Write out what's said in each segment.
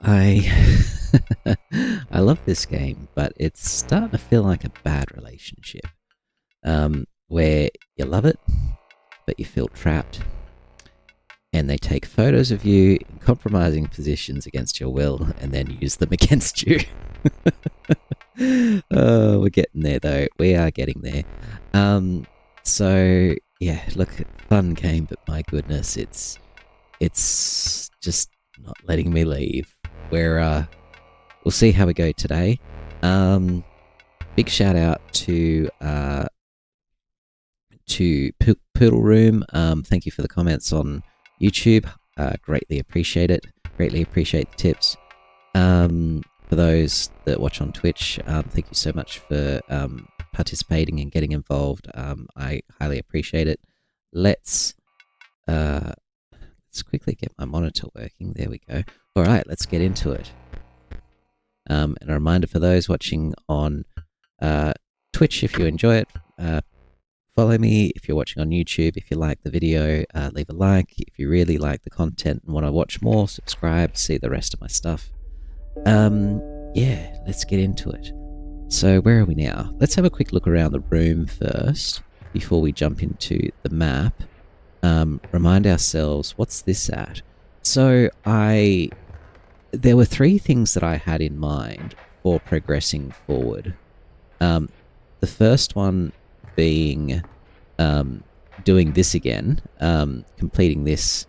I I love this game, but it's starting to feel like a bad relationship, where you love it, but you feel trapped, and they take photos of you in compromising positions against your will, and then use them against you. Oh, we're getting there, though. We are getting there. So yeah, look, fun game, but my goodness, it's just not letting me leave. We'll see how we go today. Big shout out to PoodleRoom. Thank you for the comments on YouTube. Greatly appreciate it. Greatly appreciate the tips. For those that watch on Twitch, thank you so much for participating and getting involved. I highly appreciate it. Let's quickly get my monitor working. There we go. All right, let's get into it. And a reminder for those watching on Twitch, if you enjoy it, follow me. If you're watching on YouTube, if you like the video, leave a like. If you really like the content and want to watch more, subscribe, see the rest of my stuff. Yeah, let's get into it. So where are we now? Let's have a quick look around the room first before we jump into the map. Remind ourselves, what's this at? So there were 3 things that I had in mind for progressing forward. The first one being doing this again, completing this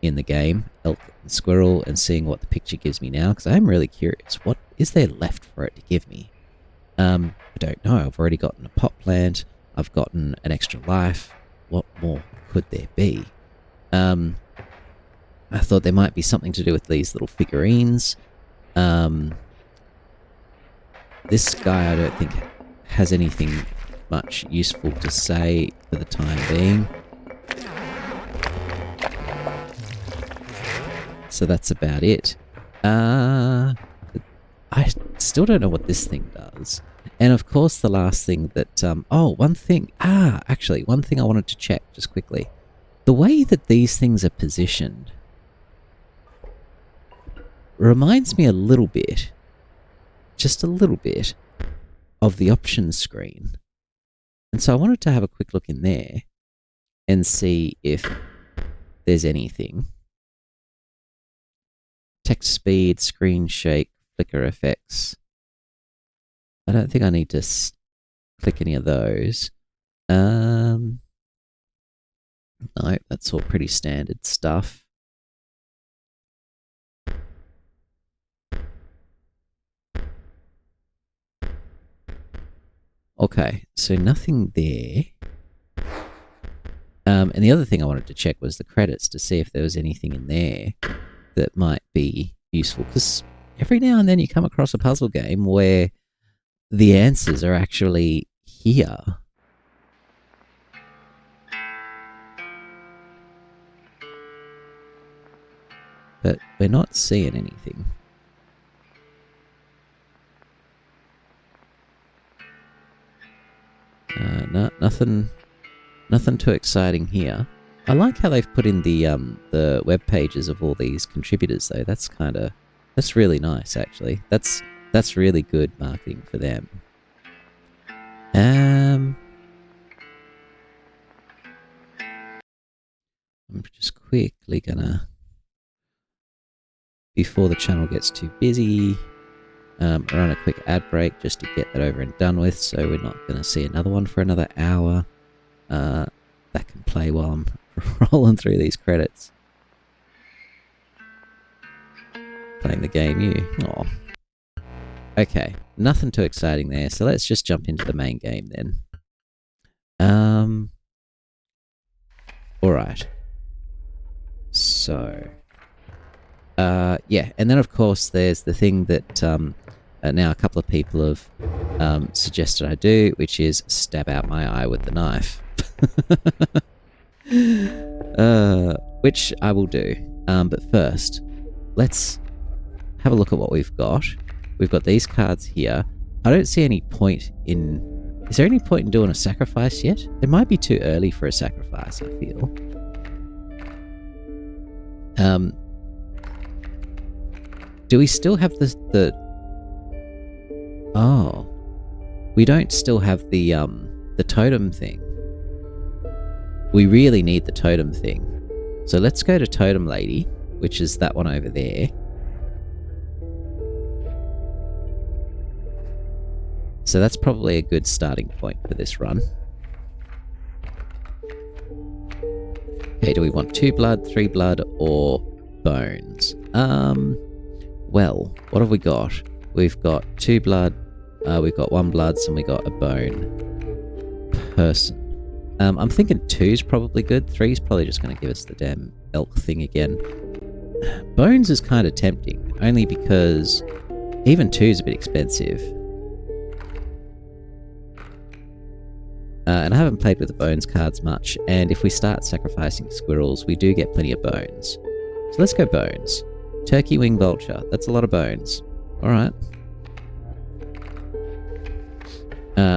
in the game, elk and squirrel, and seeing what the picture gives me now, because I'm really curious. What is there left for it to give me? I don't know. I've already gotten a pot plant. I've gotten an extra life. What more could there be? I thought there might be something to do with these little figurines. This guy I don't think has anything much useful to say for the time being. So that's about it. I still don't know what this thing does. And of course the last thing that... one thing I wanted to check just quickly. The way that these things are positioned reminds me a little bit, just a little bit, of the options screen. And so I wanted to have a quick look in there and see if there's anything. Text speed, screen shake, flicker effects. I don't think I need to click any of those. No, that's all pretty standard stuff. Okay, so nothing there. And the other thing I wanted to check was the credits to see if there was anything in there that might be useful. Because every now and then you come across a puzzle game where the answers are actually here. But we're not seeing anything. No, nothing too exciting here. I like how they've put in the web pages of all these contributors though. That's really nice actually. That's really good marketing for them. I'm just quickly gonna, before the channel gets too busy, run a quick ad break just to get that over and done with, so we're not going to see another one for another hour. That can play while I'm rolling through these credits. Playing the game, you. Aw. Okay, nothing too exciting there, so let's just jump into the main game then. Alright. So... yeah, and then of course there's the thing that now a couple of people have suggested I do, which is stab out my eye with the knife. Which I will do. But first, let's have a look at what we've got. We've got these cards here. I don't see any point in... Is there any point in doing a sacrifice yet? It might be too early for a sacrifice, I feel. Do we still have the... Oh. We don't still have the totem thing. We really need the totem thing. So let's go to Totem Lady, which is that one over there. So that's probably a good starting point for this run. Okay, do we want 2 blood, 3 blood, or bones? Well, what have we got? We've got 2 blood, we've got 1 blood, and we got a bone person. I'm thinking 2's probably good. 3's probably just going to give us the damn elk thing again. Bones is kind of tempting, only because even 2's a bit expensive. And I haven't played with the bones cards much, and if we start sacrificing squirrels, we do get plenty of bones. So let's go bones. Turkey wing vulture, that's a lot of bones. Alright.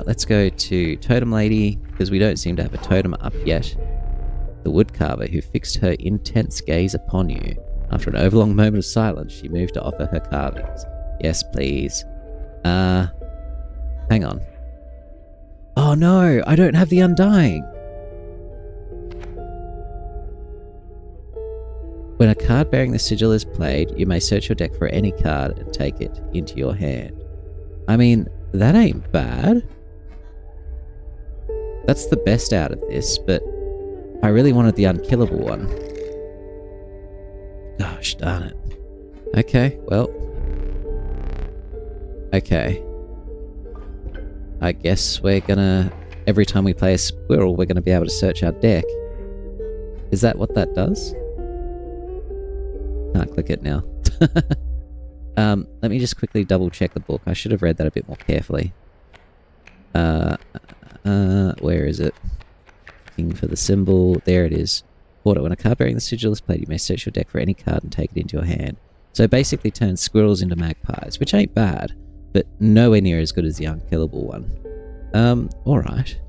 Let's go to Totem Lady, because we don't seem to have a totem up yet. The woodcarver who fixed her intense gaze upon you. After an overlong moment of silence, she moved to offer her carvings. Yes, please. Hang on. Oh no, I don't have the Undying. When a card bearing the sigil is played, you may search your deck for any card and take it into your hand. I mean, that ain't bad. That's the best out of this, but I really wanted the unkillable one. Gosh darn it. Okay, well. Okay. I guess we're gonna... Every time we play a squirrel, we're gonna be able to search our deck. Is that what that does? Can't click it now. Let me just quickly double check the book. I should have read that a bit more carefully. Where is it? Looking for the symbol. There it is. Order. When a card bearing the sigil is played, you may search your deck for any card and take it into your hand. So basically turns squirrels into magpies, which ain't bad, but nowhere near as good as the unkillable one. Alright.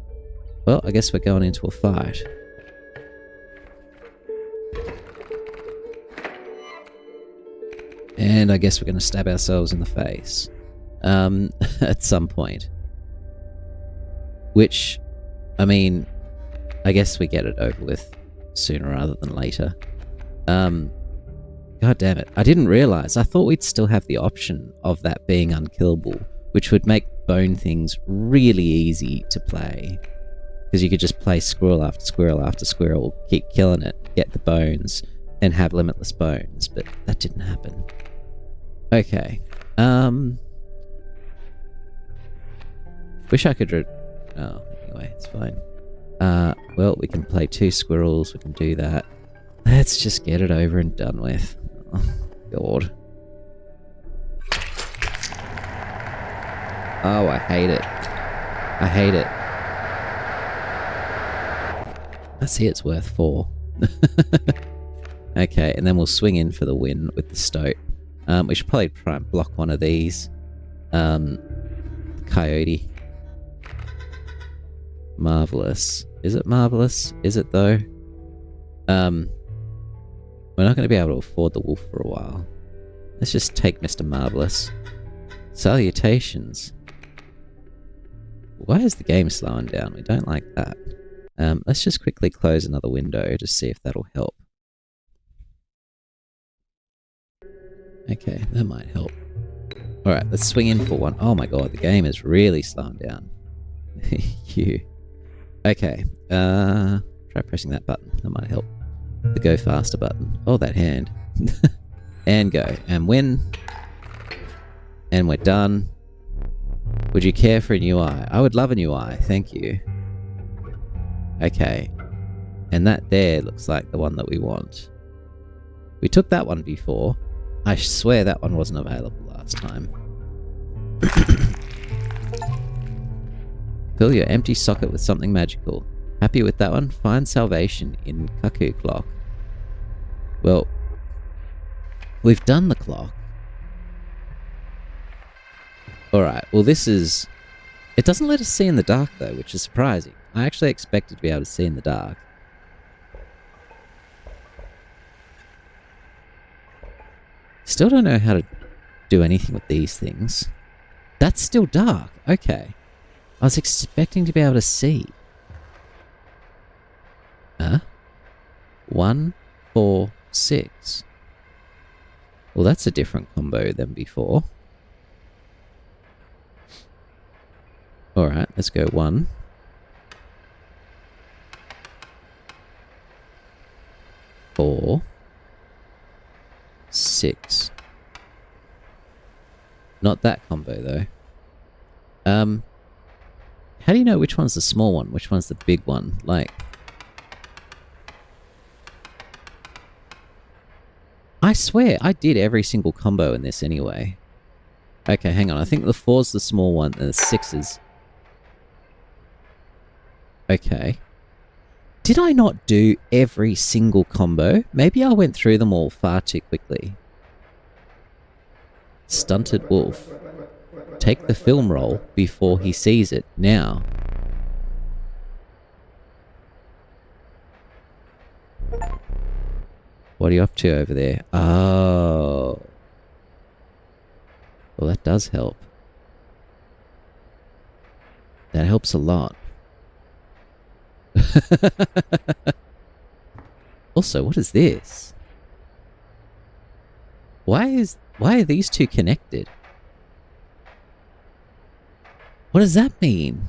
Well, I guess we're going into a fight. And I guess we're going to stab ourselves in the face. At some point. Which, I mean, I guess we get it over with sooner rather than later. God damn it. I didn't realize. I thought we'd still have the option of that being unkillable, which would make bone things really easy to play. Because you could just play squirrel after squirrel after squirrel, keep killing it, get the bones, and have limitless bones, but that didn't happen. Okay. Wish I could... Oh, anyway, it's fine. Well, we can play 2 squirrels, we can do that. Let's just get it over and done with. Oh, God. Oh, I hate it. I hate it. I see it's worth 4. Okay, and then we'll swing in for the win with the Stoat. We should probably try and block one of these. Coyote. Marvelous. Is it marvelous? Is it though? We're not going to be able to afford the wolf for a while. Let's just take Mr. Marvelous. Salutations. Why is the game slowing down? We don't like that. Let's just quickly close another window to see if that'll help. Okay, that might help. Alright, let's swing in for one. Oh my god, the game is really slowing down. You. Okay, try pressing that button. That might help. The go faster button. Oh, that hand. And go. And win. And we're done. Would you care for a new eye? I would love a new eye, thank you. Okay. And that there looks like the one that we want. We took that one before. I swear that one wasn't available last time. Fill your empty socket with something magical. Happy with that one? Find salvation in Cuckoo Clock. Well, we've done the clock. Alright, well this is... It doesn't let us see in the dark though, which is surprising. I actually expected to be able to see in the dark. Still don't know how to do anything with these things. That's still dark. Okay. I was expecting to be able to see. Huh? 1, 4, 6. Well, that's a different combo than before. Alright, let's go 1. 4. 6. Not that combo, though. How do you know which one's the small one? Which one's the big one? Like... I swear, I did every single combo in this anyway. Okay, hang on. I think the 4's the small one and the 6's... Okay. Did I not do every single combo? Maybe I went through them all far too quickly. Stunted Wolf. Take the film roll before he sees it now. What are you up to over there? Oh. Well, that does help. That helps a lot. Also, what is this? Why are these two connected? What does that mean?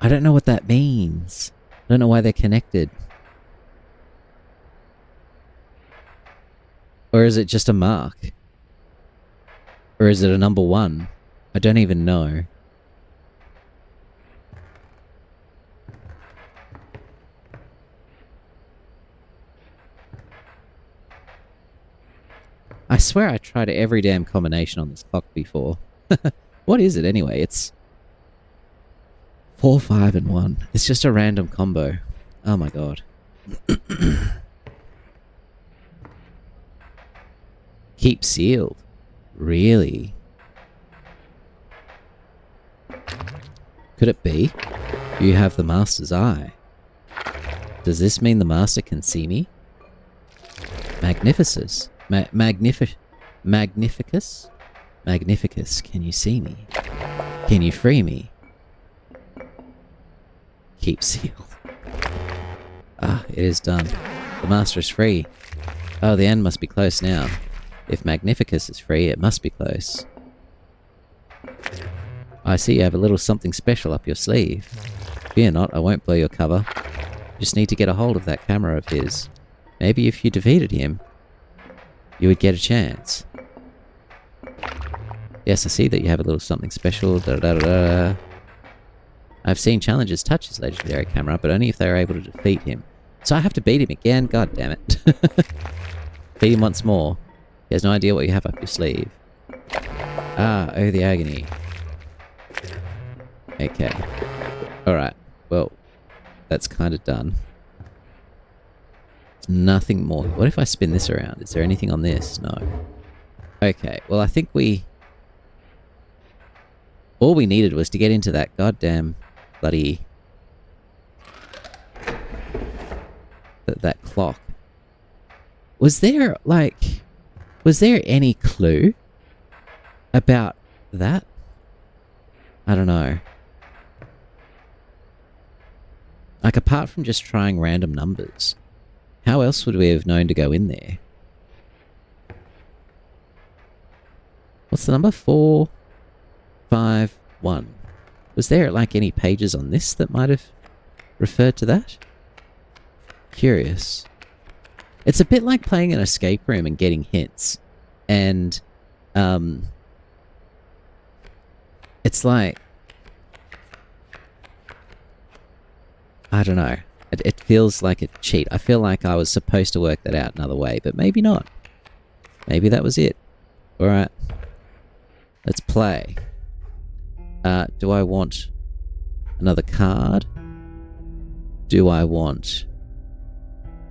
I don't know what that means. I don't know why they're connected. Or is it just a mark? Or is it a number 1? I don't even know. I swear I tried every damn combination on this clock before. What is it anyway? It's 4, 5, and 1. It's just a random combo. Oh my god. Keep sealed. Really? Could it be? You have the Master's eye. Does this mean the Master can see me? Magnificus. Magnificus? Magnificus, can you see me? Can you free me? Keep sealed. Ah, it is done. The Master is free. Oh, the end must be close now. If Magnificus is free, it must be close. I see you have a little something special up your sleeve. Fear not, I won't blow your cover. Just need to get a hold of that camera of his. Maybe if you defeated him, you would get a chance. Yes, I see that you have a little something special. Da, da, da, da. I've seen challengers touch his legendary camera, but only if they are able to defeat him. So I have to beat him again? God damn it. Beat him once more. He has no idea what you have up your sleeve. Ah, oh the agony. Okay. Alright. Well, that's kind of done. There's nothing more. What if I spin this around? Is there anything on this? No. Okay. Well, I think all we needed was to get into that goddamn bloody... that clock. Was there, like... Was there any clue about that? I don't know. Like, apart from just trying random numbers, how else would we have known to go in there? What's the number? 4, 5, 1. Was there, like, any pages on this that might have referred to that? Curious. It's a bit like playing an escape room and getting hints. And, it's like... I don't know. It feels like a cheat. I feel like I was supposed to work that out another way, but maybe not. Maybe that was it. Alright. Let's play. Do I want another card? Do I want...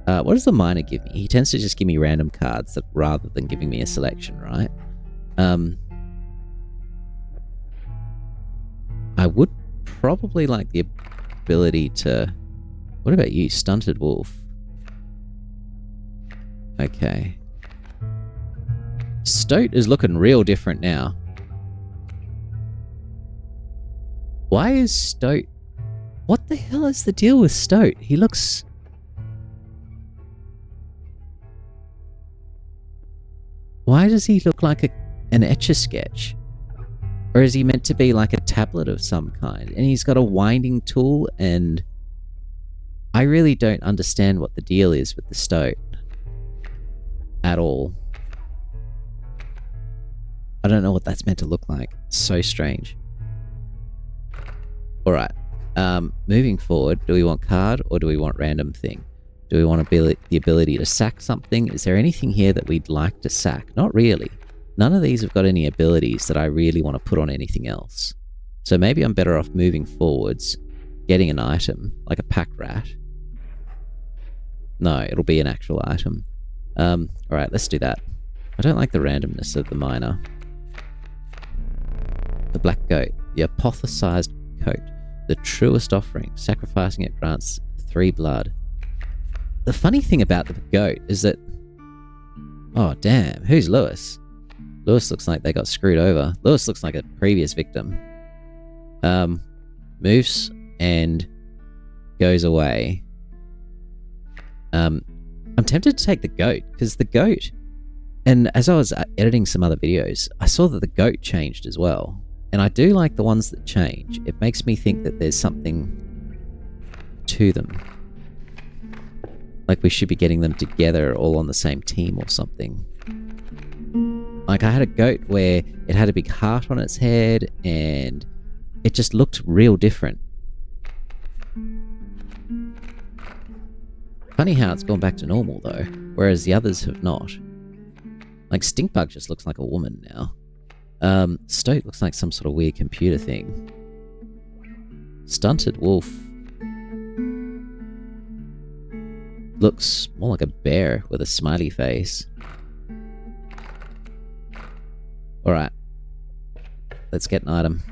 what does the miner give me? He tends to just give me random cards that, rather than giving me a selection, right? I would probably like the ability to... What about you, Stunted Wolf? Okay. Stoat is looking real different now. Why is Stoat... What the hell is the deal with Stoat? He looks... Why does he look like an Etch-a-Sketch? Or is he meant to be like a tablet of some kind? And he's got a winding tool, and I really don't understand what the deal is with the Stoat at all. I don't know what that's meant to look like. So strange. Alright. Moving forward, do we want card or do we want random thing? Do we want the ability to sack something? Is there anything here that we'd like to sack? Not really. None of these have got any abilities that I really want to put on anything else. So maybe I'm better off moving forwards, getting an item, like a pack rat. No, it'll be an actual item. Alright, let's do that. I don't like the randomness of the miner. The black goat. The apothesized coat. The truest offering. Sacrificing it grants 3 blood. The funny thing about the goat is that... Oh, damn. Who's Lewis? Lewis looks like they got screwed over. Lewis looks like a previous victim. Moves and goes away. I'm tempted to take the goat, because the goat... And as I was editing some other videos, I saw that the goat changed as well. And I do like the ones that change. It makes me think that there's something to them. Like we should be getting them together all on the same team or something. Like I had a goat where it had a big heart on its head and it just looked real different. Funny how it's gone back to normal though, whereas the others have not. Like Stinkbug just looks like a woman now. Stoat looks like some sort of weird computer thing. Stunted Wolf looks more like a bear with a smiley face. Alright. Let's get an item.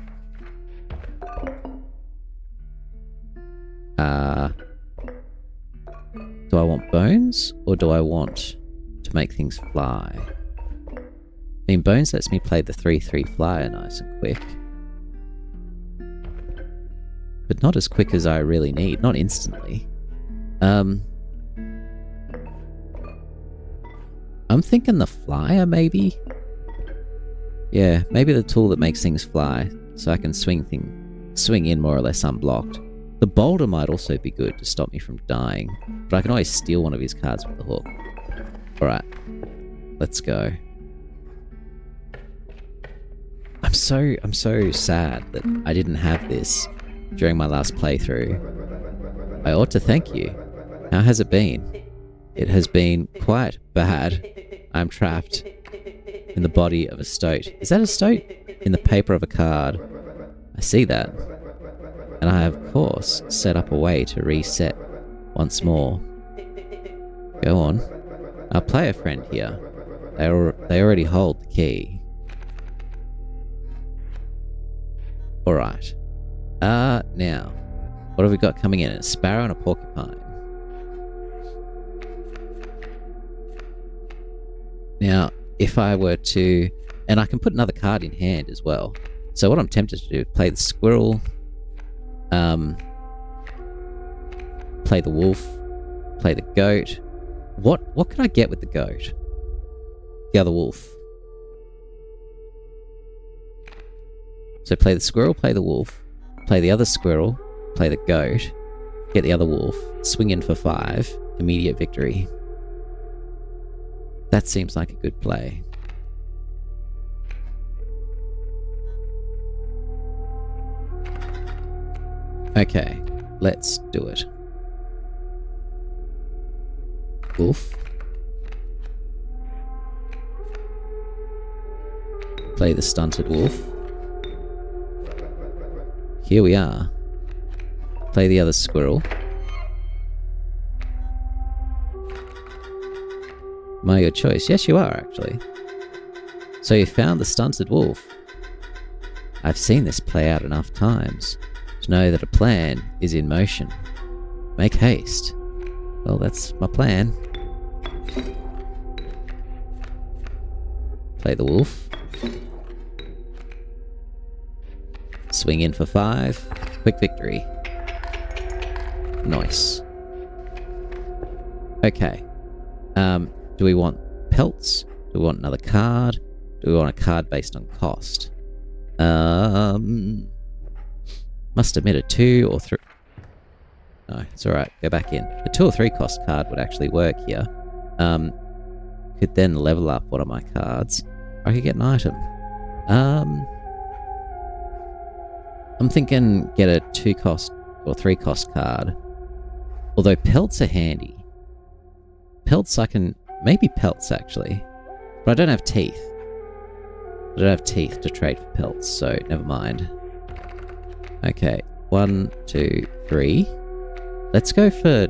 Do I want bones or do I want to make things fly? I mean, bones lets me play the 3/3 flyer nice and quick. But not as quick as I really need. Not instantly. I'm thinking the flyer, maybe? Yeah, maybe the tool that makes things fly, so I can swing in more or less unblocked. The boulder might also be good to stop me from dying, but I can always steal one of his cards with the hook. Alright, let's go. I'm so sad that I didn't have this during my last playthrough. I ought to thank you. How has it been? It has been quite bad. I'm trapped in the body of a stoat. Is that a stoat? In the paper of a card. I see that. And I have, of course, set up a way to reset once more. Go on. Our player friend here. They already hold the key. Alright. Now. What have we got coming in? A sparrow and a porcupine. Now, if I were to... And I can put another card in hand as well. So what I'm tempted to do is play the squirrel, play the wolf, play the goat. What can I get with the goat? The other wolf. So play the squirrel, play the wolf, play the other squirrel, play the goat, get the other wolf, swing in for 5, immediate victory. That seems like a good play. Okay, let's do it. Wolf. Play the Stunted Wolf. Here we are. Play the other squirrel. Am I your choice? Yes, you are, actually. So you found the Stunted Wolf. I've seen this play out enough times to know that a plan is in motion. Make haste. Well, that's my plan. Play the wolf. Swing in for 5. Quick victory. Nice. Okay. Do we want pelts? Do we want another card? Do we want a card based on cost? Must admit a 2 or 3... No, it's alright. Go back in. A 2 or 3 cost card would actually work here. Could then level up one of my cards. I could get an item. I'm thinking get a 2 cost or 3 cost card. Although pelts are handy. Pelts I can... Maybe pelts, actually. But I don't have teeth. I don't have teeth to trade for pelts, so never mind. Okay. 1, 2, 3. Let's go for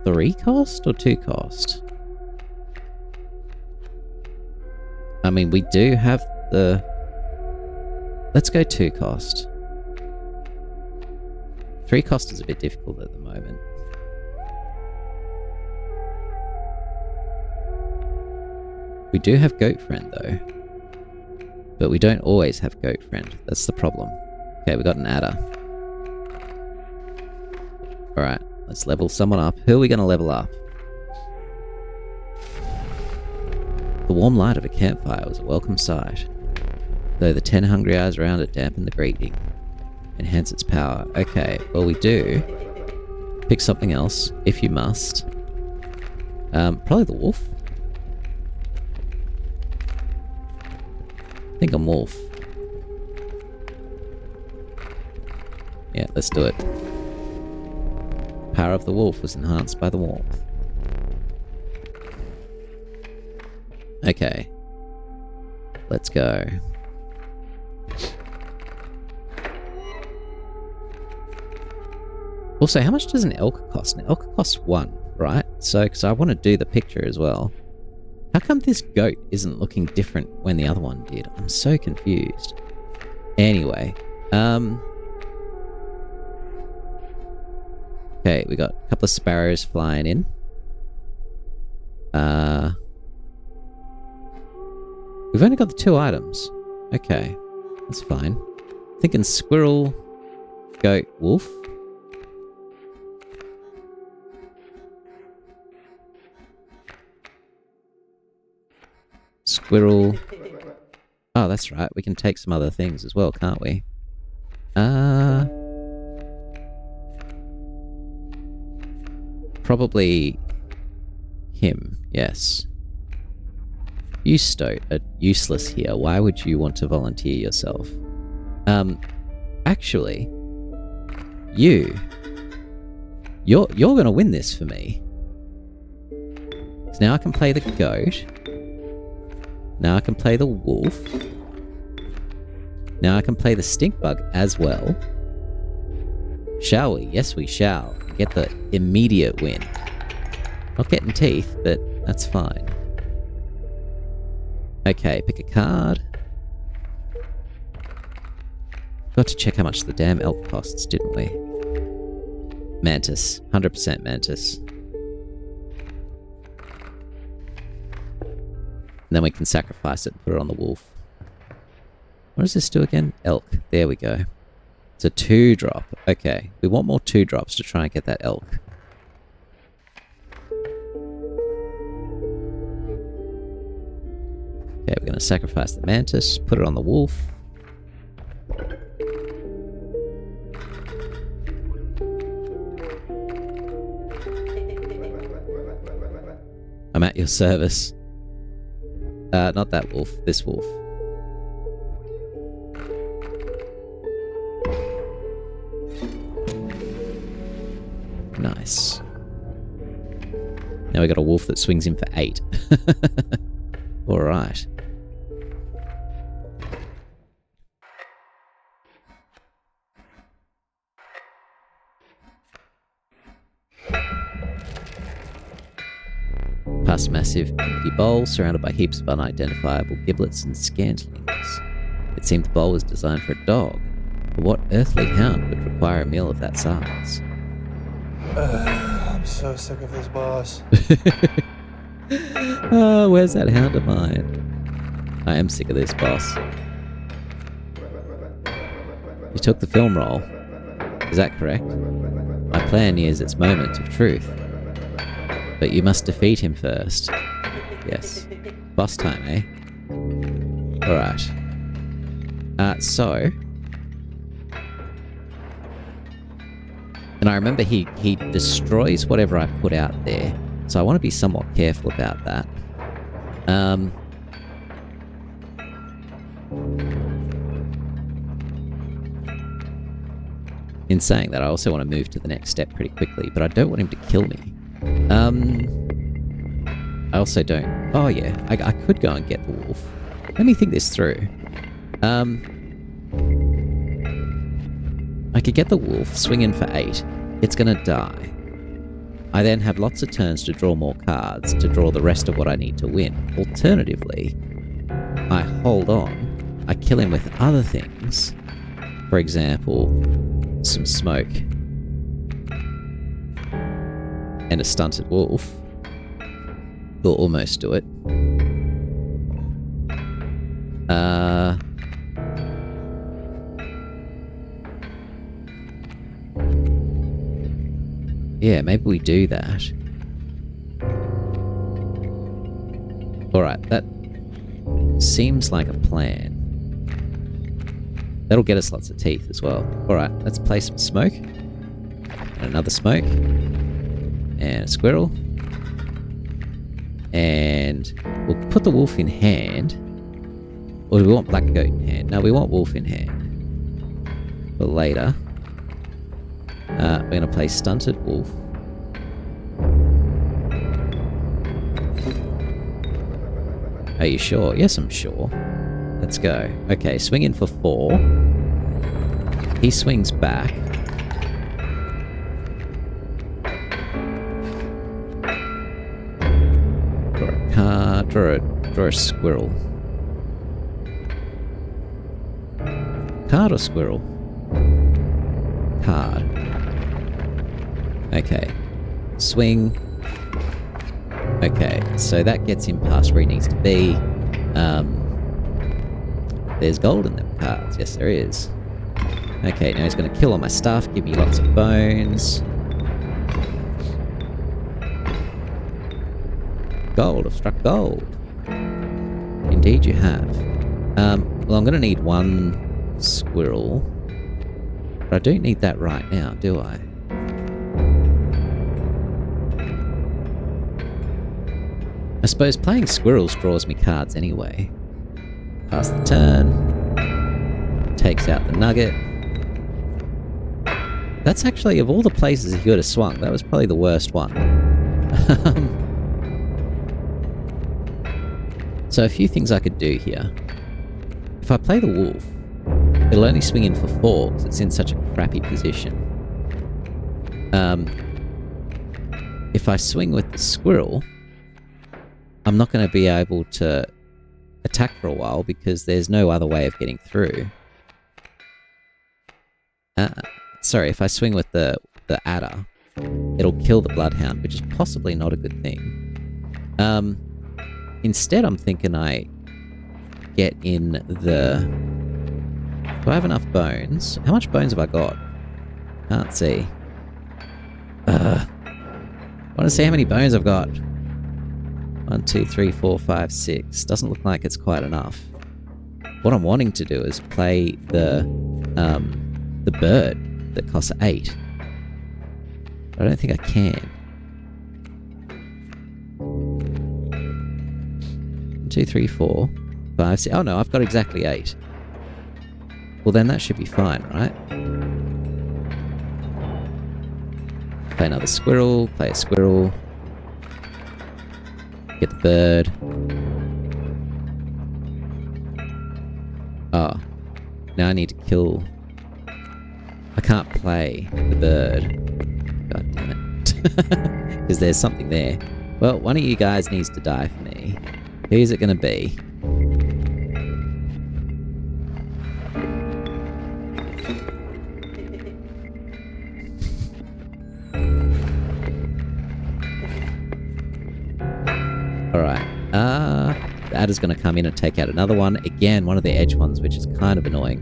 3 cost or 2 cost? I mean, we do have the... Let's go 2 cost. 3 cost is a bit difficult at the moment. We do have Goat Friend, though. But we don't always have Goat Friend. That's the problem. Okay, we got an adder. Alright, let's level someone up. Who are we going to level up? The warm light of a campfire was a welcome sight, though the 10 hungry eyes around it dampened the greeting. Enhance its power. Okay, well we do. Pick something else, if you must. Probably the wolf. I think I'm wolf. Yeah, let's do it. Power of the wolf was enhanced by the warmth. Okay. Let's go. Also, how much does an elk cost? An elk costs 1, right? So, because I want to do the picture as well. How come this goat isn't looking different when the other one did? I'm so confused. Anyway. Okay, we got a couple of sparrows flying in. We've only got the 2 items. Okay, that's fine. Thinking squirrel, goat, wolf. Squirrel. Oh, that's right. We can take some other things as well, can't we? Probably him, yes. You, Stoat, are useless here. Why would you want to volunteer yourself? Actually, you're gonna win this for me. So now I can play the goat. Now I can play the wolf. Now I can play the stink bug as well. Shall we? Yes, we shall. Get the immediate win. Not getting teeth, but that's fine. Okay, pick a card. Got to check how much the damn elk costs, didn't we? Mantis. 100% mantis. And then we can sacrifice it and put it on the wolf. What does this do again? Elk. There we go. It's a 2-drop. Okay. We want more 2-drops to try and get that elk. Okay, we're going to sacrifice the mantis, put it on the wolf. I'm at your service. Not that wolf, this wolf. Nice. Now we got a wolf that swings in for 8. Alright. Past a massive empty bowl surrounded by heaps of unidentifiable giblets and scantlings. It seemed the bowl was designed for a dog, but what earthly hound would require a meal of that size? I'm so sick of this boss. Oh, where's that hound of mine? I am sick of this, boss. You took the film roll. Is that correct? My plan nears its moment of truth. But you must defeat him first. Yes. Boss time, eh? Alright. So... And I remember he destroys whatever I put out there. So I want to be somewhat careful about that. In saying that, I also want to move to the next step pretty quickly, but I don't want him to kill me. I also don't... Oh yeah, I could go and get the wolf. Let me think this through. I could get the wolf, swing in for 8. It's gonna die. I then have lots of turns to draw more cards, to draw the rest of what I need to win. Alternatively, I hold on. I kill him with other things. For example, some smoke. And a stunted wolf. We'll almost do it. Yeah, maybe we do that. Alright, that seems like a plan. That'll get us lots of teeth as well. Alright, let's play some smoke. And another smoke. And a squirrel. And we'll put the wolf in hand. Or do we want black goat in hand? No, we want wolf in hand. For later. We're going to play Stunted Wolf. Are you sure? Yes, I'm sure. Let's go. Okay, swing in for 4. He swings back. Draw a card. Draw a squirrel. Card or squirrel? Card. Okay. Swing. Okay, so that gets him past where he needs to be. There's gold in them cards. Yes, there is. Okay, now he's going to kill all my stuff, give me lots of bones. Gold. I've struck gold. Indeed you have. Well, I'm going to need 1 squirrel. But I don't need that right now, do I? I suppose playing squirrels draws me cards anyway. Pass the turn. Takes out the nugget. That's actually, of all the places he could have swung, that was probably the worst one. So a few things I could do here. If I play the wolf, it'll only swing in for 4 because it's in such a crappy position. If I swing with the squirrel, I'm not going to be able to attack for a while because there's no other way of getting through. Sorry, if I swing with the adder, it'll kill the bloodhound, which is possibly not a good thing. Instead, I'm thinking I get in the... Do I have enough bones? How much bones have I got? Can't see. I want to see how many bones I've got. 1, 2, 3, 4, 5, 6. Doesn't look like it's quite enough. What I'm wanting to do is play the bird that costs 8. I don't think I can. 1, 2, 3, 4, 5, 6. Oh no, I've got exactly 8. Well then that should be fine, right? Play another squirrel, play a squirrel. Get the bird. Oh. Now I need to kill... I can't play the bird. God damn it. Because there's something there. Well, one of you guys needs to die for me. Who's it going to be? Alright. The adder's going to come in and take out another one. Again, one of the edge ones, which is kind of annoying.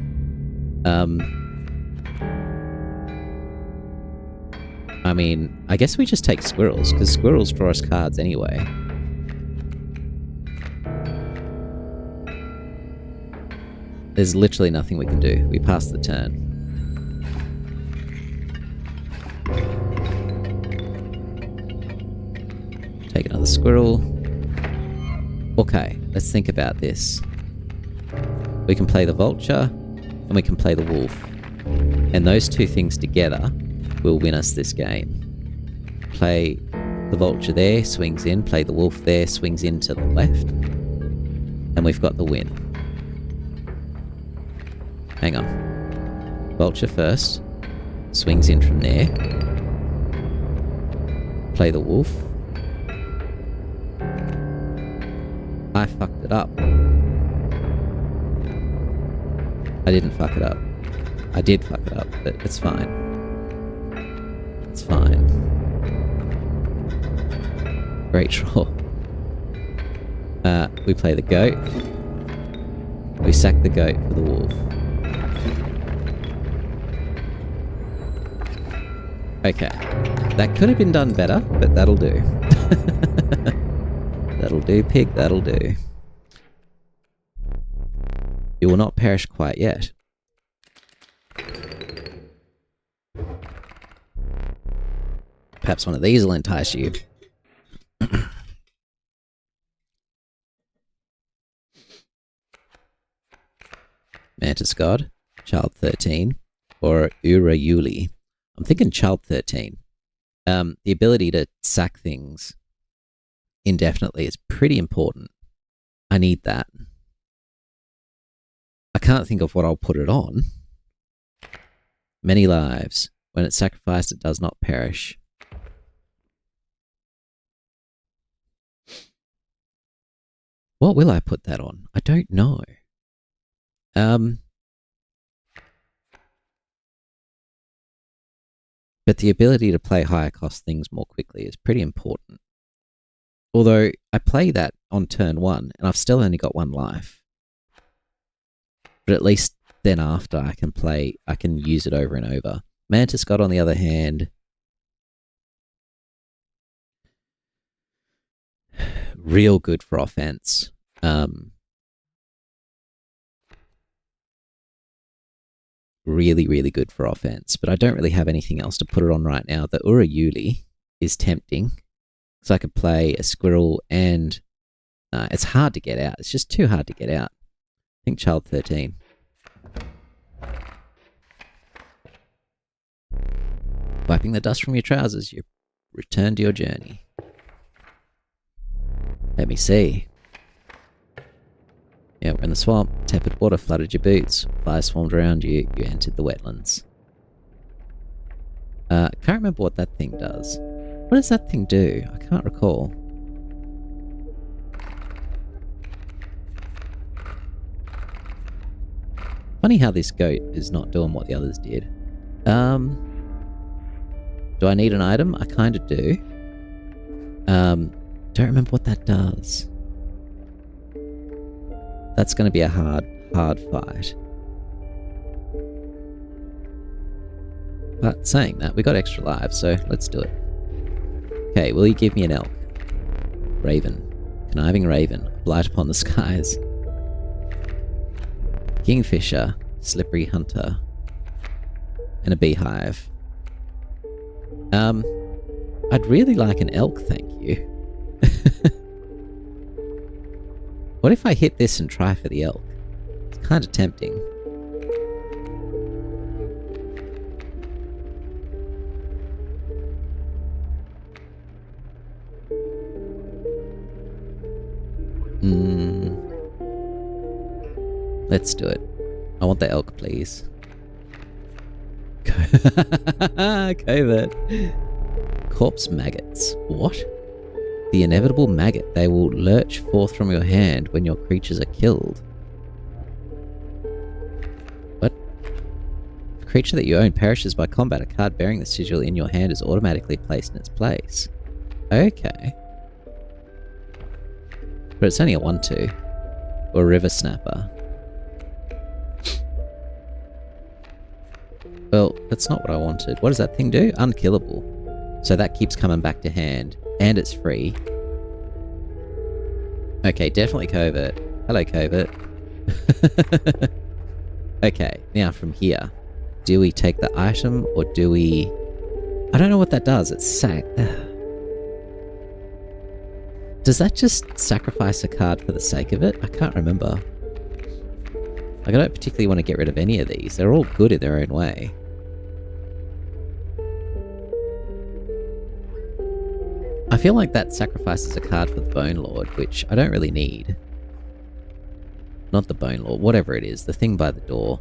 I mean, I guess we just take squirrels, because squirrels draw us cards anyway. There's literally nothing we can do. We pass the turn. Take another squirrel. Okay, let's think about this. We can play the vulture, and we can play the wolf. And those two things together will win us this game. Play the vulture there, swings in. Play the wolf there, swings in to the left. And we've got the win. Hang on. Vulture first. Swings in from there. Play the wolf. I fucked it up. I didn't fuck it up. I did fuck it up, but it's fine. It's fine. Great draw. We play the goat. We sack the goat for the wolf. Okay. That could have been done better, but that'll do. That'll do, pig, that'll do. You will not perish quite yet. Perhaps one of these will entice you. Mantis God, Child 13, or Urayuli. I'm thinking Child 13. The ability to sack things indefinitely is pretty important. I need that. I can't think of what I'll put it on. Many lives. When it's sacrificed, it does not perish. What will I put that on? I don't know. But the ability to play higher cost things more quickly is pretty important. Although I play that on turn 1 and I've still only got 1 life. But at least then after I can use it over and over. Mantis God, on the other hand, real good for offense. Really, really good for offense. But I don't really have anything else to put it on right now. The Urayuli is tempting. So I could play a squirrel and... it's hard to get out. It's just too hard to get out. I think Child 13. Wiping the dust from your trousers, you return to your journey. Let me see. Yeah, we're in the swamp. Tepid water flooded your boots. Flies swarmed around you. You entered the wetlands. Can't remember what that thing does. What does that thing do? I can't recall. Funny how this goat is not doing what the others did. Do I need an item? I kind of do. Don't remember what that does. That's going to be a hard fight. But saying that, we got extra lives, so let's do it. Okay, will you give me an elk? Raven. Conniving raven. Blight upon the skies. Kingfisher. Slippery hunter. And a beehive. I'd really like an elk, thank you. What if I hit this and try for the elk? It's kind of tempting. Let's do it. I want the elk, please. Covert. Corpse maggots. What? The inevitable maggot. They will lurch forth from your hand when your creatures are killed. What? If a creature that you own perishes by combat, a card bearing the sigil in your hand is automatically placed in its place. Okay. But it's only a 1/2. Or River Snapper. Well, that's not what I wanted. What does that thing do? Unkillable. So that keeps coming back to hand. And it's free. Okay, definitely Covert. Hello, Covert. Okay, now from here. Do we take the item or do we... I don't know what that does. It's sack. Does that just sacrifice a card for the sake of it? I can't remember. Like, I don't particularly want to get rid of any of these. They're all good in their own way. I feel like that sacrifices a card for the Bone Lord, which I don't really need. Not the Bone Lord, whatever it is. The thing by the door.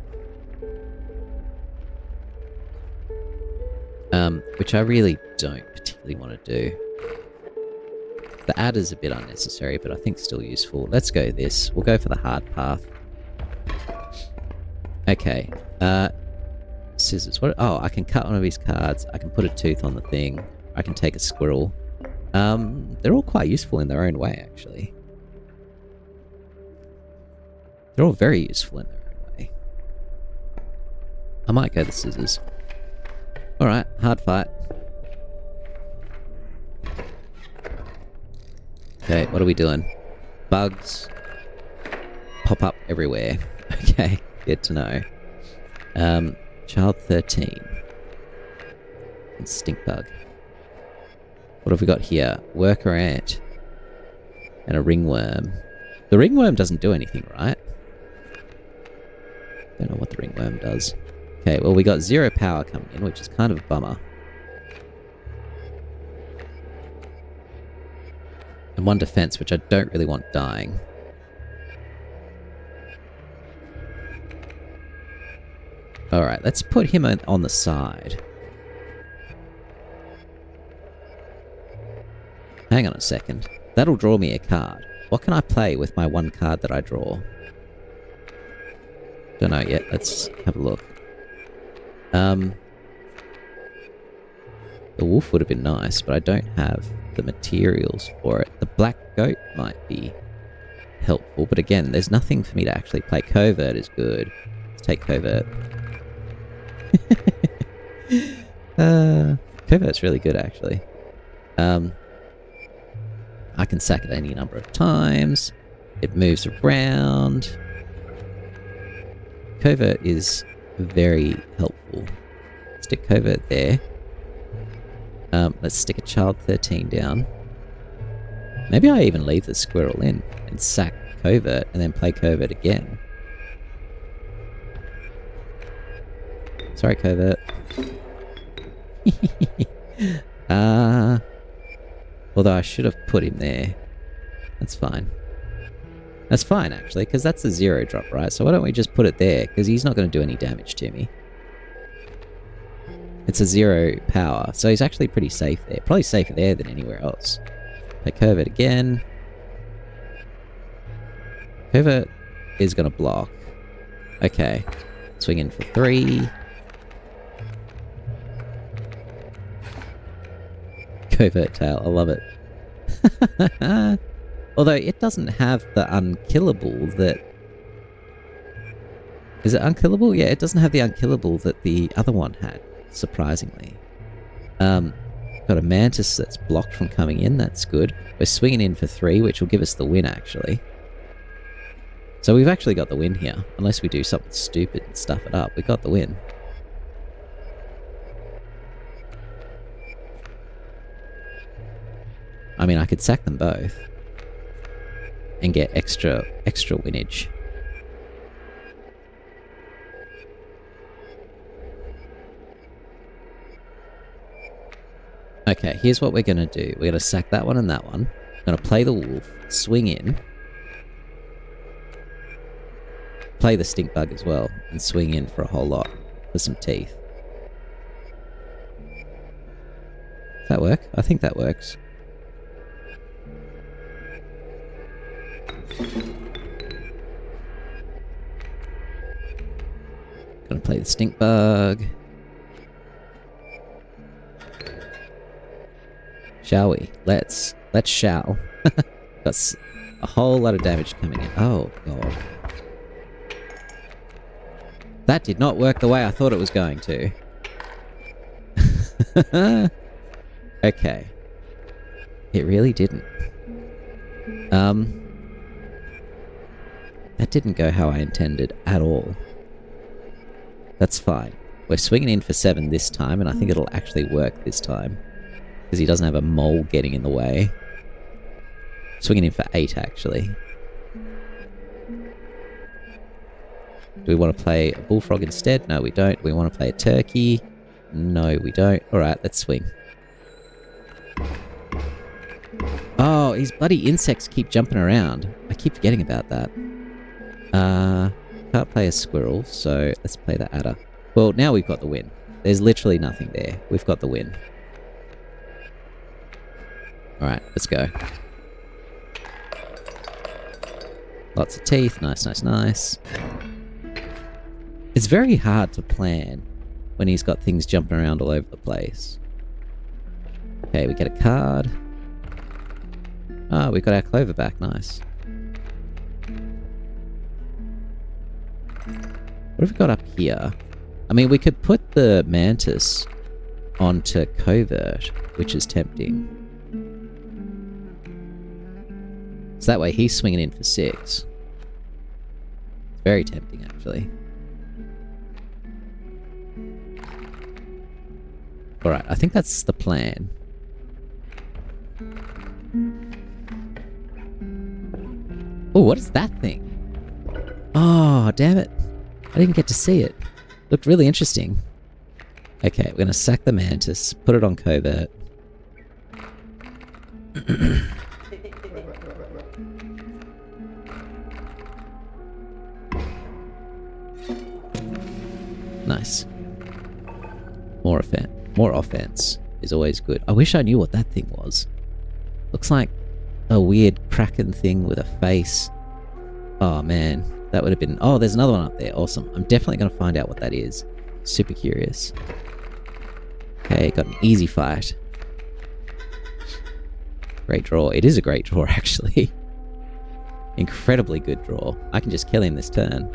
Which I really don't particularly want to do. The adder's a bit unnecessary, but I think still useful. Let's go this. We'll go for the hard path. Okay. Scissors. What? Oh, I can cut one of these cards. I can put a tooth on the thing. I can take a squirrel. They're all quite useful in their own way, actually. They're all very useful in their own way. I might go the scissors. Alright, hard fight. Okay, what are we doing? Bugs pop up everywhere. Okay, good to know. Child 13. And stink bug. What have we got here? Worker ant. And a ringworm. The ringworm doesn't do anything, right? Don't know what the ringworm does. Okay, well we got 0 power coming in, which is kind of a bummer. And 1 defense, which I don't really want dying. Alright, let's put him on the side. Hang on a second. That'll draw me a card. What can I play with my 1 card that I draw? Don't know yet. Let's have a look. The wolf would have been nice, but I don't have the materials for it. The black goat might be helpful, but again, there's nothing for me to actually play. Covert is good. Let's take Covert. Covert's really good, actually. I can sack it any number of times. It moves around. Covert is very helpful. Stick Covert there. Let's stick a child 13 down. Maybe I even leave the squirrel in and sack Covert and then play Covert again. Sorry, Covert. Although I should have put him there. That's fine. That's fine, actually, because that's a 0 drop, right? So why don't we just put it there? Because he's not going to do any damage to me. It's a 0 power, so he's actually pretty safe there. Probably safer there than anywhere else. Play Covert again. Covert is going to block. Okay. Swing in for 3. Covert tail, I love it. Although it doesn't have the unkillable that... Is it unkillable? Yeah, it doesn't have the unkillable that the other one had, surprisingly. Got a mantis that's blocked from coming in, that's good. We're swinging in for 3, which will give us the win, actually. So we've actually got the win here. Unless we do something stupid and stuff it up, we got the win. I mean, I could sack them both. And get extra winnage. Okay, here's what we're going to do. We're going to sack that one and that one. Going to play the wolf, swing in. Play the stink bug as well, and swing in for a whole lot. For some teeth. Does that work? I think that works. Gonna play the stink bug. Shall we? Let's shall. A whole lot of damage coming in. Oh, God. That did not work the way I thought it was going to. Okay. It really didn't. That didn't go how I intended at all. That's fine. We're swinging in for 7 this time, and I think it'll actually work this time. Because he doesn't have a mole getting in the way. Swinging in for 8, actually. Do we want to play a bullfrog instead? No, we don't. Do we want to play a turkey? No, we don't. Alright, let's swing. Oh, these bloody insects keep jumping around. I keep forgetting about that. Can't play a squirrel, so let's play the adder. Well, now we've got the win. There's literally nothing there. We've got the win. Alright, let's go. Lots of teeth. Nice, nice, nice. It's very hard to plan when he's got things jumping around all over the place. Okay, we get a card. Ah, we got our clover back. Nice. What have we got up here? I mean, we could put the mantis onto covert, which is tempting. So that way he's swinging in for 6. It's very tempting, actually. Alright, I think that's the plan. Oh, what is that thing? Oh, damn it. I didn't get to see it. Looked really interesting. Okay, we're going to sack the mantis, put it on covert. Nice. More offense is always good. I wish I knew what that thing was. Looks like a weird kraken thing with a face. Oh man, that would have been... Oh, there's another one up there. Awesome. I'm definitely going to find out what that is. Super curious. Okay, got an easy fight. Great draw. It is a great draw, actually. Incredibly good draw. I can just kill him this turn.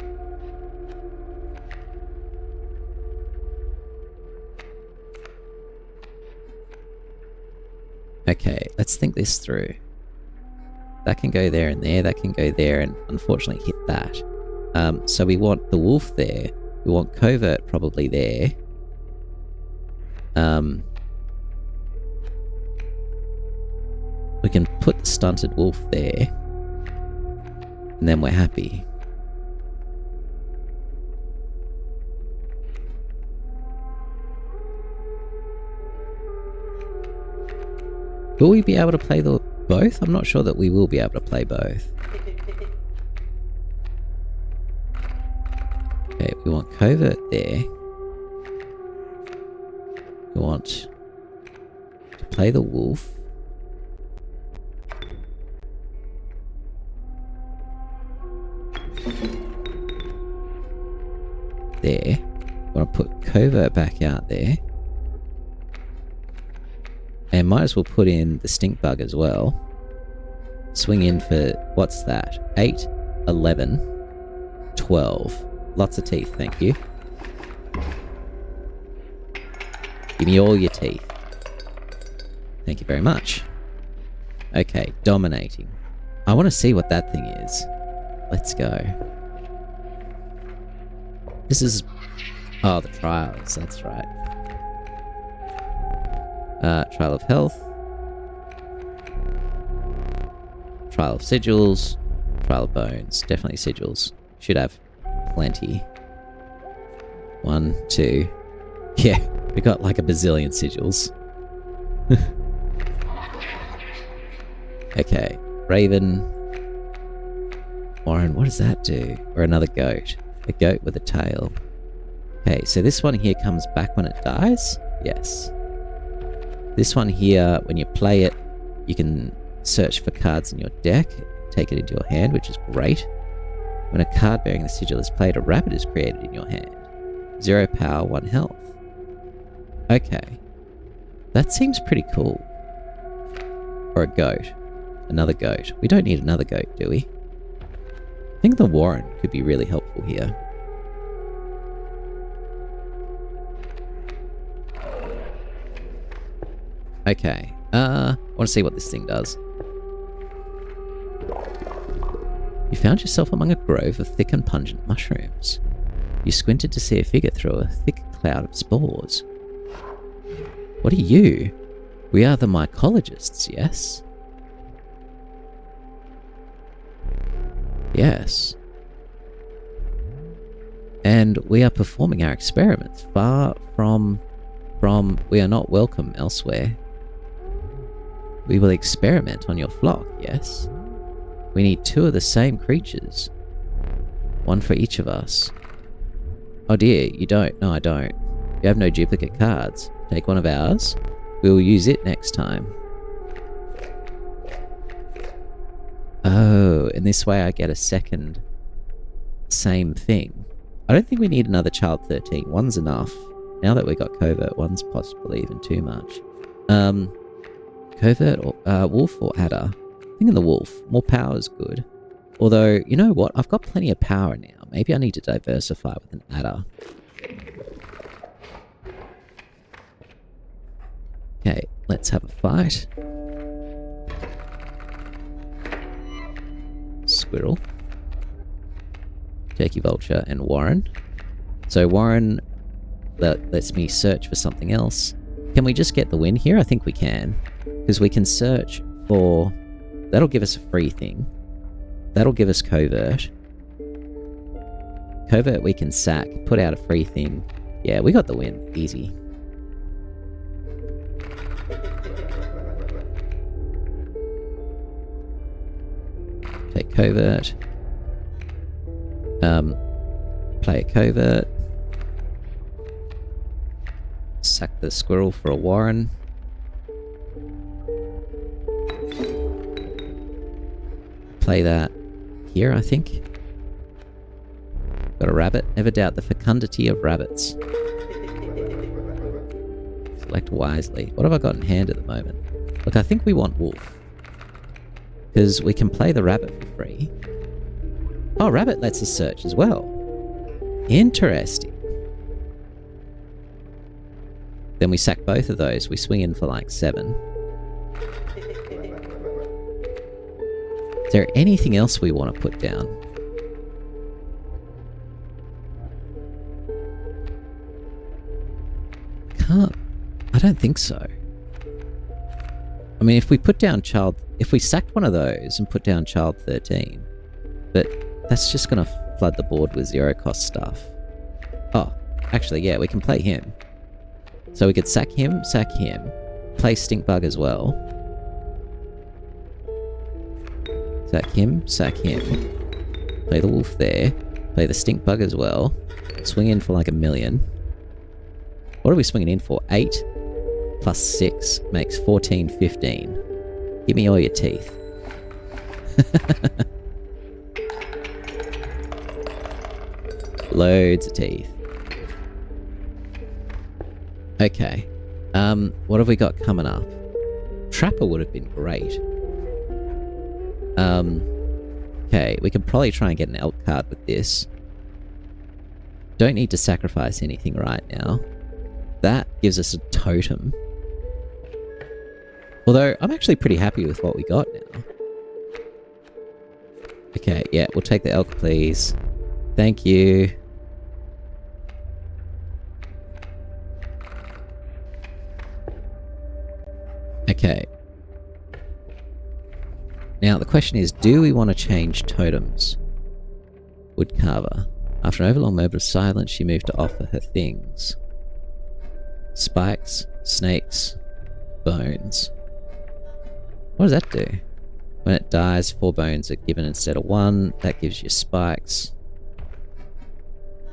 Okay, let's think this through. That can go there and there, that can go there and unfortunately hit that. So we want the wolf there. We want covert probably there. We can put the stunted wolf there. And then we're happy. Will we be able to play both? I'm not sure that we will be able to play both. Okay, we want covert there. We want to play the wolf. There. We want to put covert back out there. And might as well put in the stink bug as well. Swing in for, what's that? 8, 11, 12. Lots of teeth, thank you. Give me all your teeth. Thank you very much. Okay, dominating. I want to see what that thing is. Let's go. This is... Oh, the trials, that's right. Trial of health. Trial of sigils. Trial of bones. Definitely sigils. Should have plenty. 1, 2. Yeah, we got like a bazillion sigils. Okay, Raven. Warren, what does that do? Or another goat. A goat with a tail. Okay, so this one here comes back when it dies? Yes. This one here, when you play it, you can search for cards in your deck, take it into your hand, which is great. When a card bearing the sigil is played, a rabbit is created in your hand. 0 power, 1 health. Okay. That seems pretty cool. Or a goat. Another goat. We don't need another goat, do we? I think the warren could be really helpful here. Okay. I want to see what this thing does. You found yourself among a grove of thick and pungent mushrooms. You squinted to see a figure through a thick cloud of spores. What are you? We are the mycologists, yes? Yes. And we are performing our experiments far from we are not welcome elsewhere. We will experiment on your flock, yes? We need 2 of the same creatures. 1 for each of us. Oh dear, you don't. No, I don't. You have no duplicate cards. Take 1 of ours. We will use it next time. Oh, in this way I get a second same thing. I don't think we need another child 13. 1's enough. Now that we got covert, 1's possibly even too much. Covert or wolf or adder? I think in the wolf. More power is good. Although, you know what? I've got plenty of power now. Maybe I need to diversify with an adder. Okay, let's have a fight. Squirrel. Turkey vulture and warren. So warren lets me search for something else. Can we just get the win here? I think we can. Because we can search for... That'll give us a free thing. That'll give us covert. Covert we can sack, put out a free thing. Yeah, we got the win. Easy. Take covert. Play a covert. Sack the squirrel for a warren. Play that here, I think. Got a rabbit. Never doubt the fecundity of rabbits. Select wisely. What have I got in hand at the moment? Look, I think we want wolf. Because we can play the rabbit for free. Oh, rabbit lets us search as well. Interesting. Then we sack both of those. We swing in for like 7. Is there anything else we want to put down? I don't think so. I mean, if we put down if we sacked one of those and put down child 13, but that's just going to flood the board with 0 cost stuff. Oh, actually, yeah, we can play him. So we could sack him, play Stinkbug as well. Sack him, play the wolf there, play the Stinkbug as well, swing in for like 1 million. What are we swinging in for? 8 plus 6 makes 14, 15. Give me all your teeth. Loads of teeth. Okay. What have we got coming up? Trapper would have been great. Okay, we can probably try and get an elk card with this. Don't need to sacrifice anything right now. That gives us a totem. Although, I'm actually pretty happy with what we got now. Okay, yeah, we'll take the elk, please. Thank you. Okay. Now, the question is, do we want to change totems? Woodcarver. After an overlong moment of silence, she moved to offer her things. Spikes, snakes, bones. What does that do? When it dies, 4 bones are given instead of 1. That gives you spikes.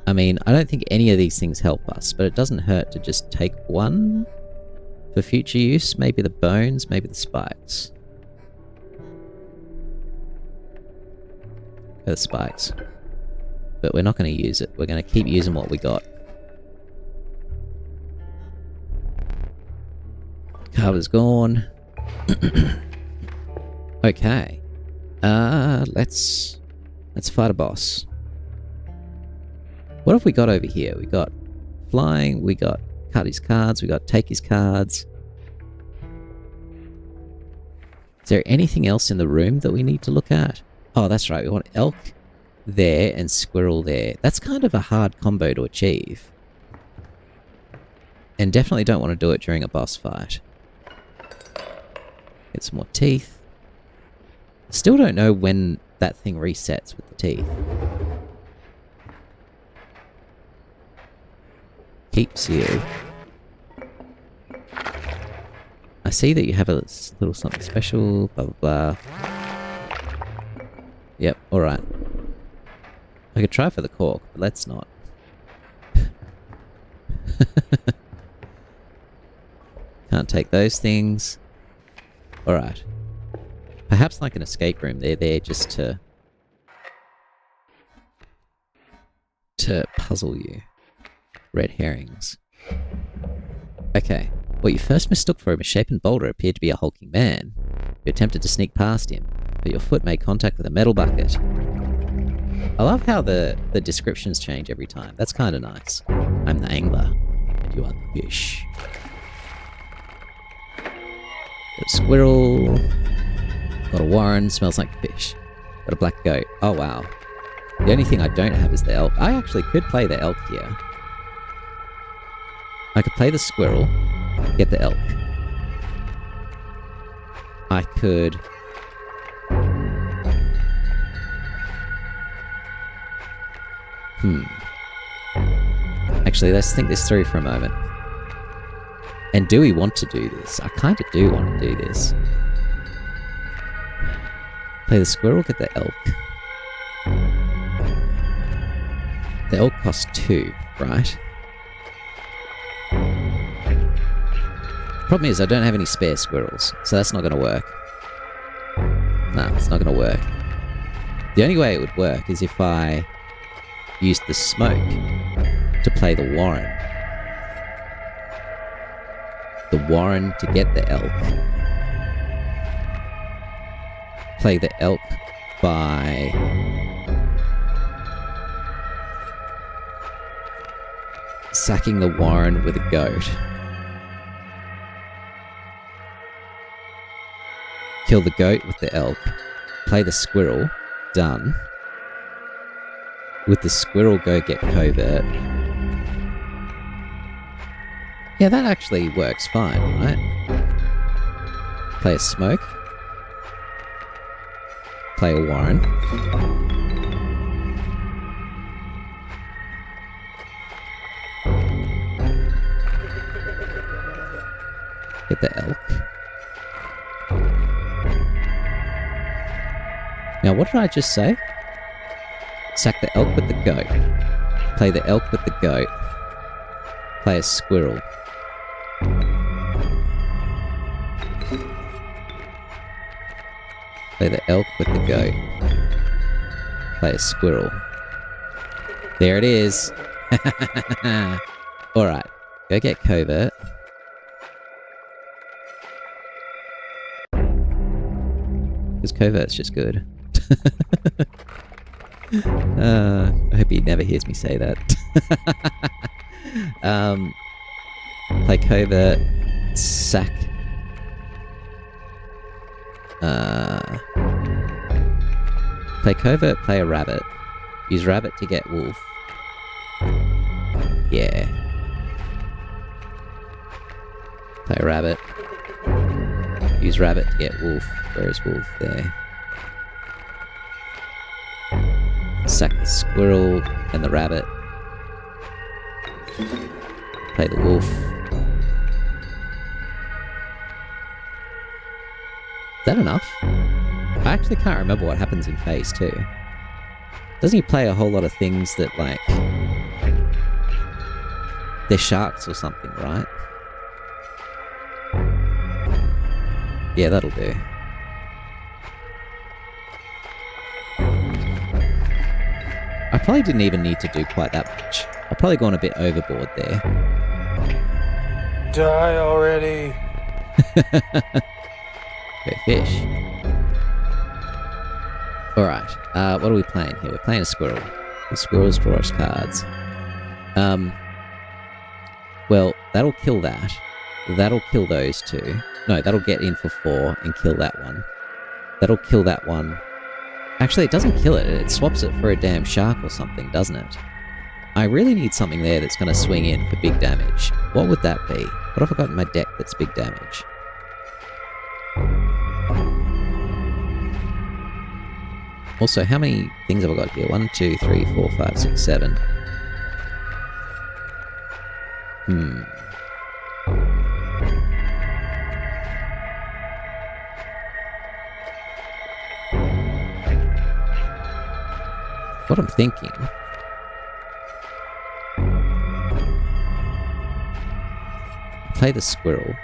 I mean, I don't think any of these things help us, but it doesn't hurt to just take 1 for future use. Maybe the bones, maybe the spikes. The spikes. But we're not going to use it. We're going to keep using what we got. Carver's gone. Okay. Let's fight a boss. What have we got over here? We got flying, we got cut his cards, we got take his cards. Is there anything else in the room that we need to look at? Oh, that's right. We want elk there and squirrel there. That's kind of a hard combo to achieve. And definitely don't want to do it during a boss fight. Get some more teeth. Still don't know when that thing resets with the teeth. Keeps you. I see that you have a little something special, blah, blah, blah. Yep, alright. I could try for the cork, but let's not. Can't take those things. Alright. Perhaps like an escape room, they're there just to puzzle you. Red herrings. Okay. What you first mistook for a misshapen boulder appeared to be a hulking man. You attempted to sneak past him, but your foot made contact with a metal bucket. I love how the descriptions change every time. That's kind of nice. I'm the angler, and you are the fish. Got a squirrel. Got a warren, smells like fish. Got a black goat. Oh wow. The only thing I don't have is the elk. I actually could play the elk here. I could play the squirrel, get the elk. I could... Actually, let's think this through for a moment. And do we want to do this? I kind of do want to do this. Play the squirrel, get the elk. The elk costs 2, right? Problem is, I don't have any spare squirrels, so that's not going to work. Nah, it's not going to work. The only way it would work is if I used the smoke to play the warren. The warren to get the elk. Play the elk by... sacking the warren with a goat. Kill the goat with the elk. Play the squirrel. Done. With the squirrel, go get covert. Yeah, that actually works fine, right? Play a smoke. Play a warren. Get the elk. Now, what did I just say? Sack the elk with the goat. Play the elk with the goat. Play a squirrel. Play the elk with the goat. Play a squirrel. There it is. Alright, go get covert. Because covert's just good. I hope he never hears me say that. Play covert, sack. Play covert, play a rabbit. Use rabbit to get wolf. Yeah. Play a rabbit. Use rabbit to get wolf. Where's wolf? There. Sack the squirrel and the rabbit. Play the wolf. Is that enough? I actually can't remember what happens in phase 2. Doesn't he play a whole lot of things that, like... they're sharks or something, right? Yeah, that'll do. I probably didn't even need to do quite that much. I've probably gone a bit overboard there. Die already. Okay, fish. Alright, what are we playing here? We're playing a squirrel. The squirrels draw us cards. Well, that'll kill that. That'll kill those two. No, that'll get in for 4 and kill that one. That'll kill that one. Actually, it doesn't kill it. It swaps it for a damn shark or something, doesn't it? I really need something there that's going to swing in for big damage. What would that be? What have I got in my deck that's big damage? Also, how many things have I got here? 1, 2, 3, 4, 5, 6, 7. What I'm thinking... play the squirrel.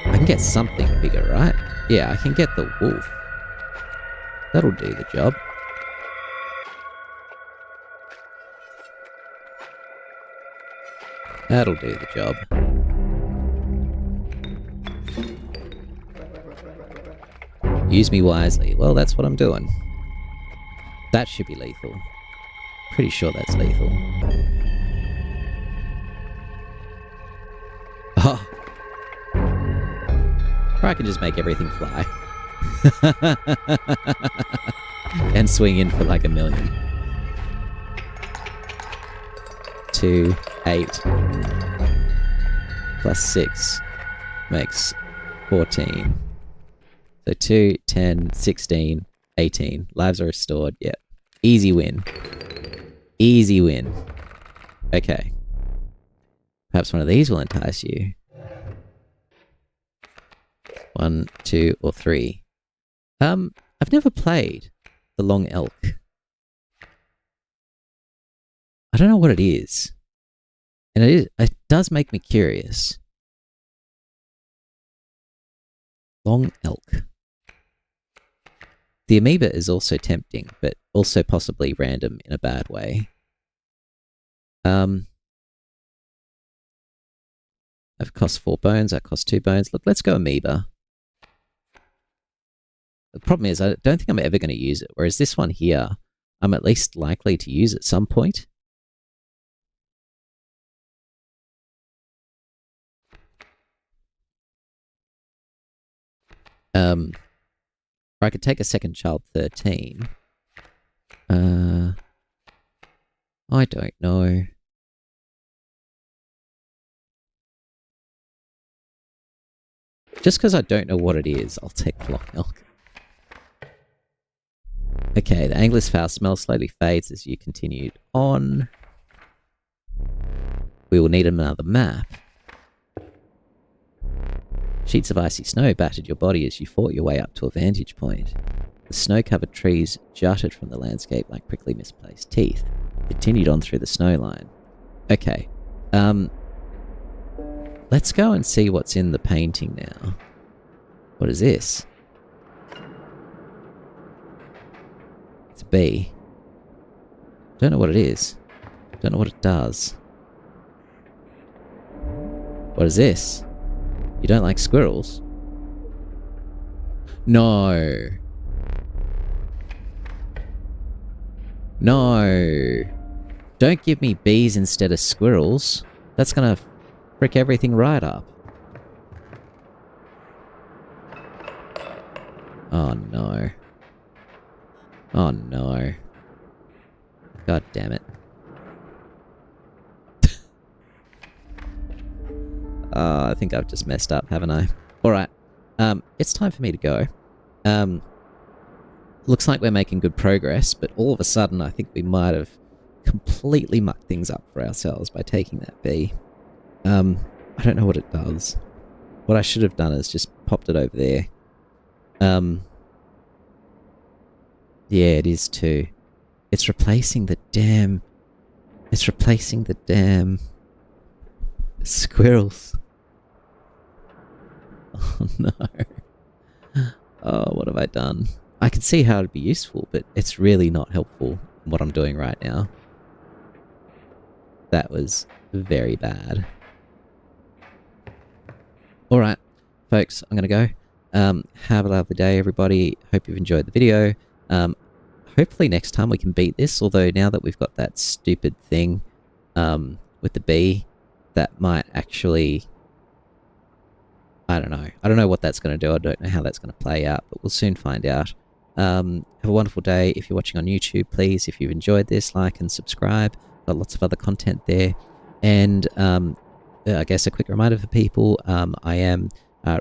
I can get something bigger, right? Yeah, I can get the wolf. That'll do the job. That'll do the job. Use me wisely. Well, that's what I'm doing. That should be lethal. Pretty sure that's lethal. Oh. Or I can just make everything fly. And swing in for like 1 million. 2, 8 plus 6 makes 14. So 2, 10, 16, 18. Lives are restored. Yep. Easy win. Easy win. Okay. Perhaps one of these will entice you. 1, 2, or 3. I've never played the long elk. I don't know what it is. And it does make me curious. Long elk. The amoeba is also tempting, but also possibly random in a bad way. That costs 4 bones, that costs 2 bones. Look, let's go amoeba. The problem is, I don't think I'm ever going to use it, whereas this one here, I'm at least likely to use at some point. Or I could take a second child 13. I don't know. Just because I don't know what it is, I'll take the long elk. Okay, the angler's foul smell slowly fades as you continue on. We will need another map. Sheets of icy snow battered your body as you fought your way up to a vantage point. The snow-covered trees jutted from the landscape like prickly misplaced teeth. Continued on through the snow line. Okay. Let's go and see what's in the painting now. What is this? It's a bee. Don't know what it is. Don't know what it does. What is this? You don't like squirrels? No. No. Don't give me bees instead of squirrels. That's gonna frick everything right up. Oh no. Oh no. God damn it. I think I've just messed up, haven't I? Alright. It's time for me to go. Looks like we're making good progress, but all of a sudden I think we might have completely mucked things up for ourselves by taking that bee. I don't know what it does. What I should have done is just popped it over there. Yeah, it is too. It's replacing the damn... It's replacing the damn... squirrels. Oh no. Oh, what have I done? I can see how it'd be useful, but it's really not helpful in what I'm doing right now. That was very bad. Alright, folks, I'm gonna go. Have a lovely day, everybody. Hope you've enjoyed the video. Hopefully next time we can beat this, although now that we've got that stupid thing with the bee, that might actually... I don't know. I don't know what that's going to do. I don't know how that's going to play out, but we'll soon find out. Have a wonderful day. If you're watching on YouTube, please, if you've enjoyed this, like and subscribe. Got lots of other content there. And I guess a quick reminder for people, I am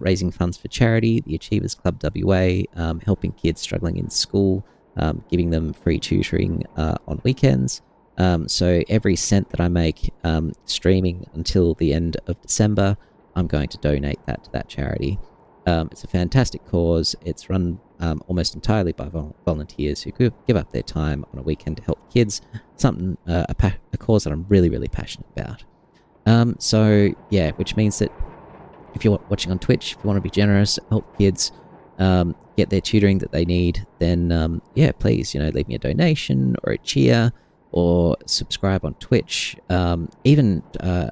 raising funds for charity, the Achievers Club WA, helping kids struggling in school, giving them free tutoring on weekends. So every cent that I make streaming until the end of December, I'm going to donate that to that charity. It's a fantastic cause. It's run almost entirely by volunteers who give up their time on a weekend to help kids. Something, a cause that I'm really, really passionate about. So yeah, which means that if you're watching on Twitch, if you want to be generous, help kids get their tutoring that they need, then yeah, please, leave me a donation or a cheer, or subscribe on Twitch. Even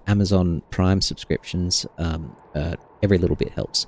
Amazon Prime subscriptions, every little bit helps.